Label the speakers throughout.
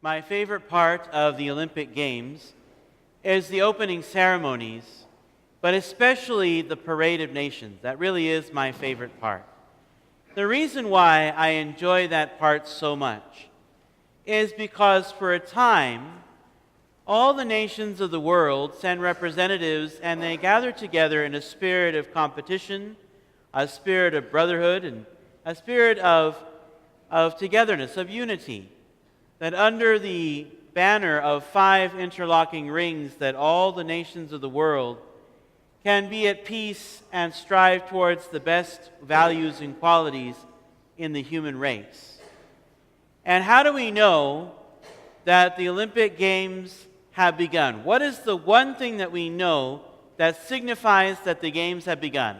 Speaker 1: My favorite part of the Olympic Games is the opening ceremonies, but especially the Parade of Nations. That really is my favorite part. The reason why I enjoy that part so much is because for a time, all the nations of the world send representatives and they gather together in a spirit of competition, a spirit of brotherhood, and a spirit of togetherness, of unity, that under the banner of 5 interlocking rings that all the nations of the world can be at peace and strive towards the best values and qualities in the human race. And how do we know that the Olympic Games have begun? What is the one thing that we know that signifies that the Games have begun?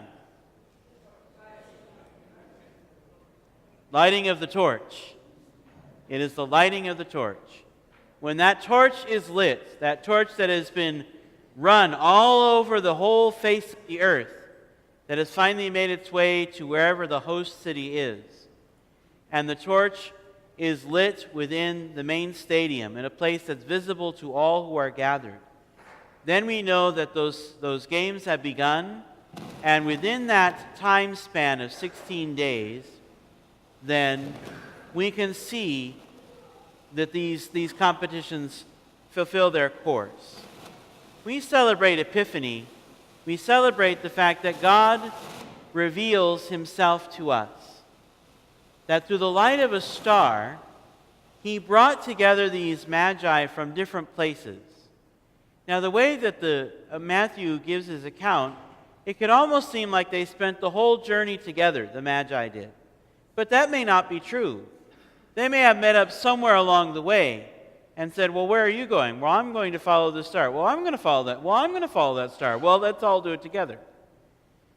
Speaker 1: Lighting of the torch. It is the lighting of the torch. When that torch is lit, that torch that has been run all over the whole face of the earth, that has finally made its way to wherever the host city is, and the torch is lit within the main stadium in a place that's visible to all who are gathered, then we know that those games have begun, and within that time span of 16 days, then we can see that these competitions fulfill their course. We celebrate Epiphany. We celebrate the fact that God reveals himself to us. That through the light of a star, he brought together these magi from different places. Now, the way that Matthew gives his account, it could almost seem like they spent the whole journey together, the magi did. But that may not be true. They may have met up somewhere along the way and said, well, where are you going? Well, I'm going to follow the star. Well, I'm going to follow that. Well, I'm going to follow that star. Well, let's all do it together.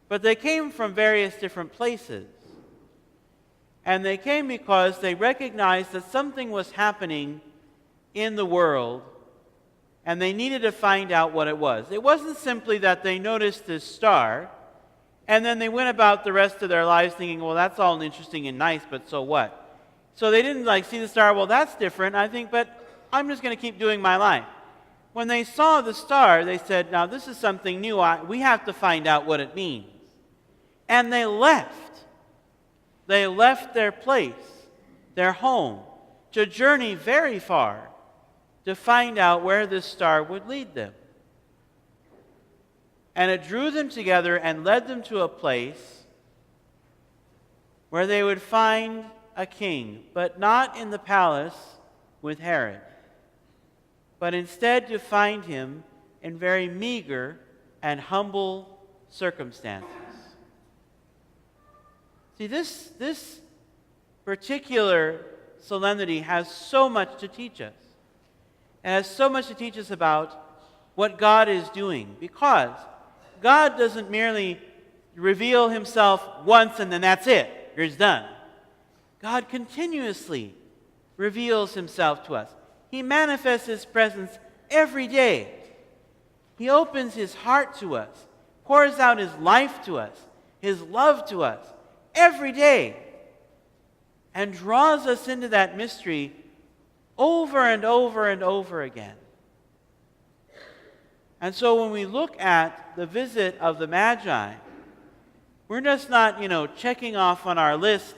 Speaker 1: But they came from various different places. And they came because they recognized that something was happening in the world, and they needed to find out what it was. It wasn't simply that they noticed this star, and then they went about the rest of their lives thinking, well, that's all interesting and nice, but so what? So they didn't see the star, well, that's different, I think, but I'm just going to keep doing my life. When they saw the star, they said, now this is something new. We have to find out what it means. And they left. They left their place, their home, to journey very far to find out where this star would lead them. And it drew them together and led them to a place where they would find a king, but not in the palace with Herod, but instead to find him in very meager and humble circumstances. See, this particular solemnity has so much to teach us. It has so much to teach us about what God is doing, because God doesn't merely reveal himself once and then that's it. It's done. God continuously reveals himself to us. He manifests his presence every day. He opens his heart to us, pours out his life to us, his love to us every day, and draws us into that mystery over and over and over again. And so when we look at the visit of the Magi, we're just not, checking off on our list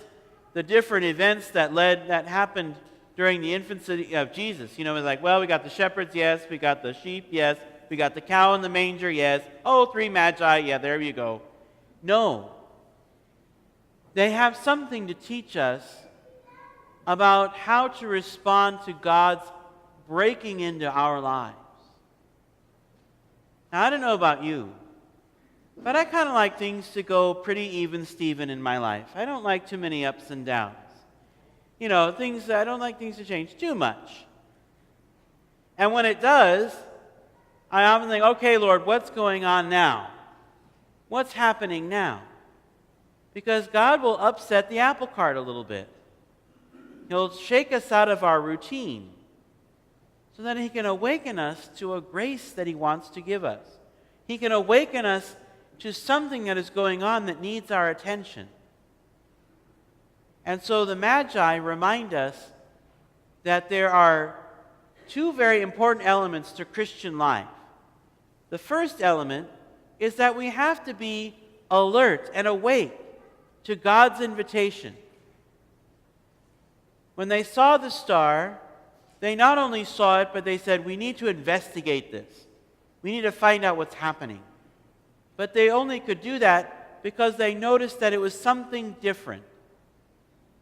Speaker 1: the different events that happened during the infancy of Jesus. It's like, well, we got the shepherds, yes. We got the sheep, yes. We got the cow in the manger, yes. Oh, 3 magi, yeah, there you go. No. They have something to teach us about how to respond to God's breaking into our lives. Now, I don't know about you, but I kind of like things to go pretty even Steven in my life. I don't like too many ups and downs. I don't like things to change too much. And when it does, I often think, okay, Lord, what's going on now? What's happening now? Because God will upset the apple cart a little bit. He'll shake us out of our routine so that he can awaken us to a grace that he wants to give us. He can awaken us to something that is going on that needs our attention. And so the Magi remind us that there are two very important elements to Christian life. The first element is that we have to be alert and awake to God's invitation. When they saw the star, they not only saw it, but they said, we need to investigate this. We need to find out what's happening. But they only could do that because they noticed that it was something different,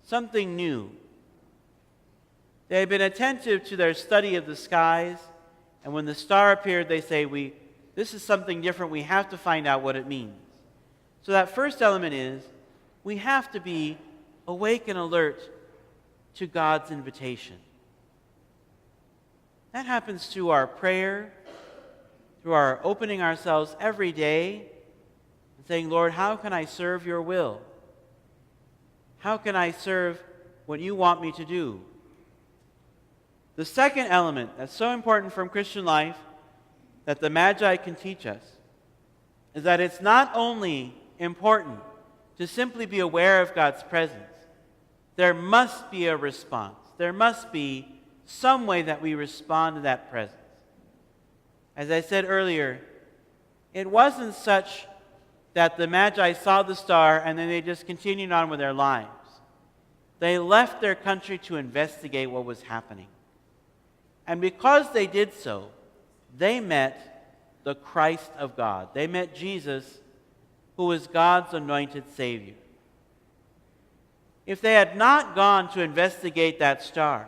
Speaker 1: something new. They had been attentive to their study of the skies, and when the star appeared, they say, this is something different. We have to find out what it means. So that first element is we have to be awake and alert to God's invitation. That happens through our prayer, through our opening ourselves every day and saying, Lord, how can I serve your will? How can I serve what you want me to do? The second element that's so important from Christian life that the Magi can teach us is that it's not only important to simply be aware of God's presence. There must be a response. There must be some way that we respond to that presence. As I said earlier, it wasn't such that the Magi saw the star and then they just continued on with their lives. They left their country to investigate what was happening. And because they did so, they met the Christ of God. They met Jesus, who was God's anointed Savior. If they had not gone to investigate that star,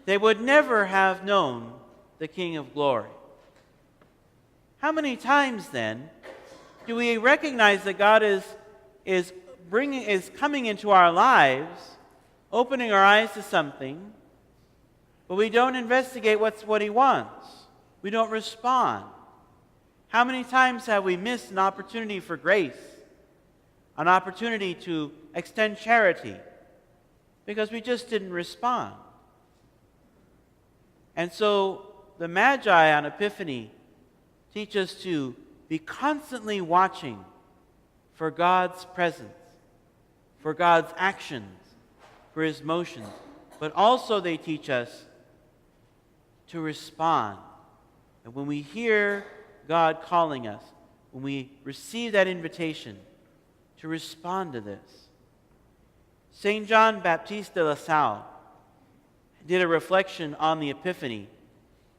Speaker 1: they would never have known the King of Glory. How many times then do we recognize that God is coming into our lives, opening our eyes to something, but we don't investigate what He wants? We don't respond. How many times have we missed an opportunity for grace, an opportunity to extend charity, because we just didn't respond? And so the Magi on Epiphany teach us to be constantly watching for God's presence, for God's actions, for His motions. But also they teach us to respond. And when we hear God calling us, when we receive that invitation, to respond to this. St. John Baptiste de La Salle did a reflection on the Epiphany,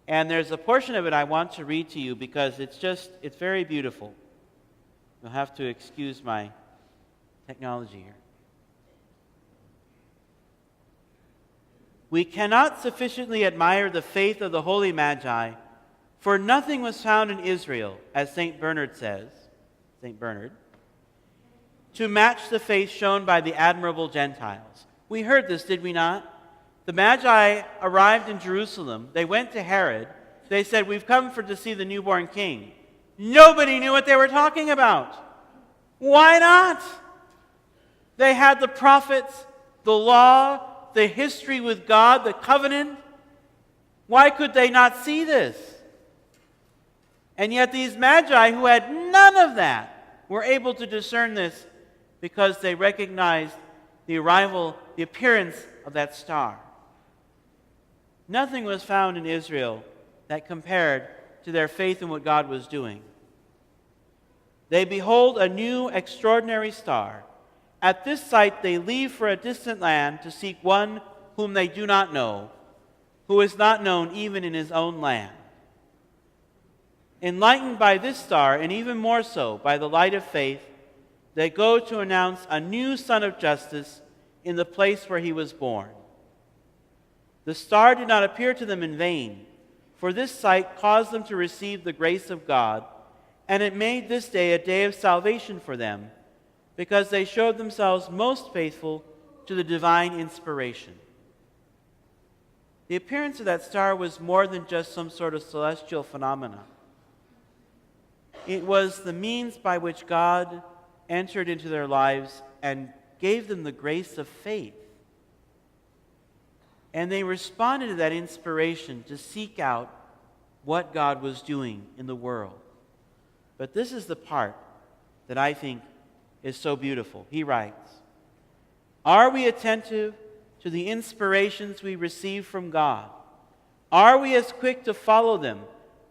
Speaker 1: and there's a portion of it I want to read to you because it's very beautiful. You'll have to excuse my technology here. We cannot sufficiently admire the faith of the holy Magi, for nothing was found in Israel, as St. Bernard says, to match the faith shown by the admirable Gentiles. We heard this, did we not? The Magi arrived in Jerusalem. They went to Herod. They said, we've come to see the newborn king. Nobody knew what they were talking about. Why not? They had the prophets, the law, the history with God, the covenant. Why could they not see this? And yet these Magi, who had none of that, were able to discern this because they recognized the appearance of that star. Nothing was found in Israel that compared to their faith in what God was doing. They behold a new extraordinary star. At this sight they leave for a distant land to seek one whom they do not know, who is not known even in his own land. Enlightened by this star, and even more so by the light of faith, they go to announce a new Son of Justice in the place where he was born. The star did not appear to them in vain, for this sight caused them to receive the grace of God, and it made this day a day of salvation for them, because they showed themselves most faithful to the divine inspiration. The appearance of that star was more than just some sort of celestial phenomena. It was the means by which God entered into their lives and gave them the grace of faith. And they responded to that inspiration to seek out what God was doing in the world. But this is the part that I think is so beautiful. He writes, "Are we attentive to the inspirations we receive from God, Are we as quick to follow them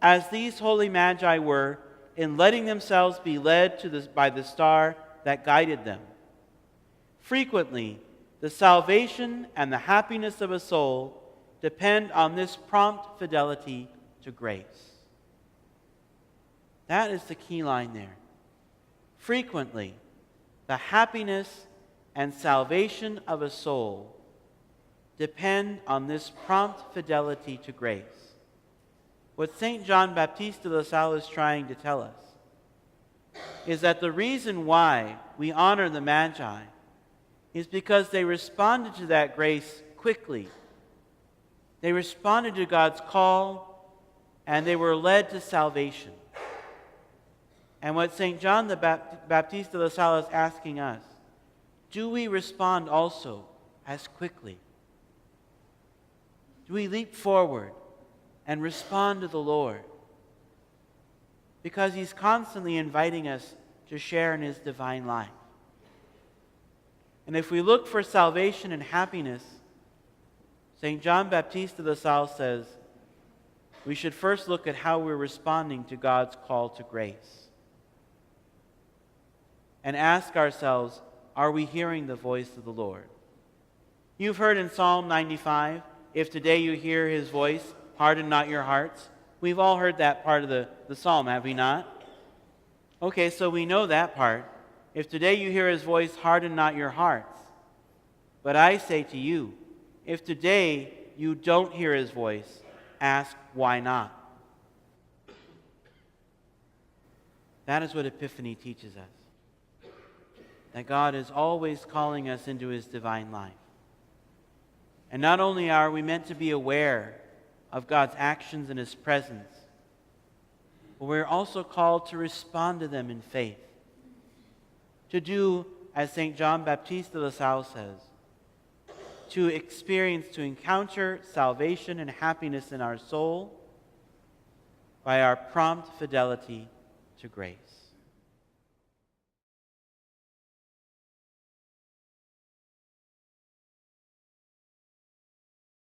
Speaker 1: as these holy magi were in letting themselves be led by the star that guided them? Frequently, the salvation and the happiness of a soul depend on this prompt fidelity to grace. That is the key line there. Frequently, the happiness and salvation of a soul depend on this prompt fidelity to grace. What St. John Baptiste de La Salle is trying to tell us is that the reason why we honor the Magi is because they responded to that grace quickly. They responded to God's call, and they were led to salvation. And what St. John the Baptiste de La Salle is asking us, do we respond also as quickly? Do we leap forward and respond to the Lord? Because He's constantly inviting us to share in His divine life. And if we look for salvation and happiness, St. John Baptiste de La Salle says, we should first look at how we're responding to God's call to grace. And ask ourselves, are we hearing the voice of the Lord? You've heard in Psalm 95, if today you hear His voice, harden not your hearts. We've all heard that part of the psalm, have we not? Okay, so we know that part. If today you hear His voice, harden not your hearts. But I say to you, if today you don't hear His voice, ask why not. That is what Epiphany teaches us. That God is always calling us into His divine life. And not only are we meant to be aware of God's actions and His presence, but we're also called to respond to them in faith. To do, as St. John Baptiste de La Salle says, to encounter salvation and happiness in our soul by our prompt fidelity to grace.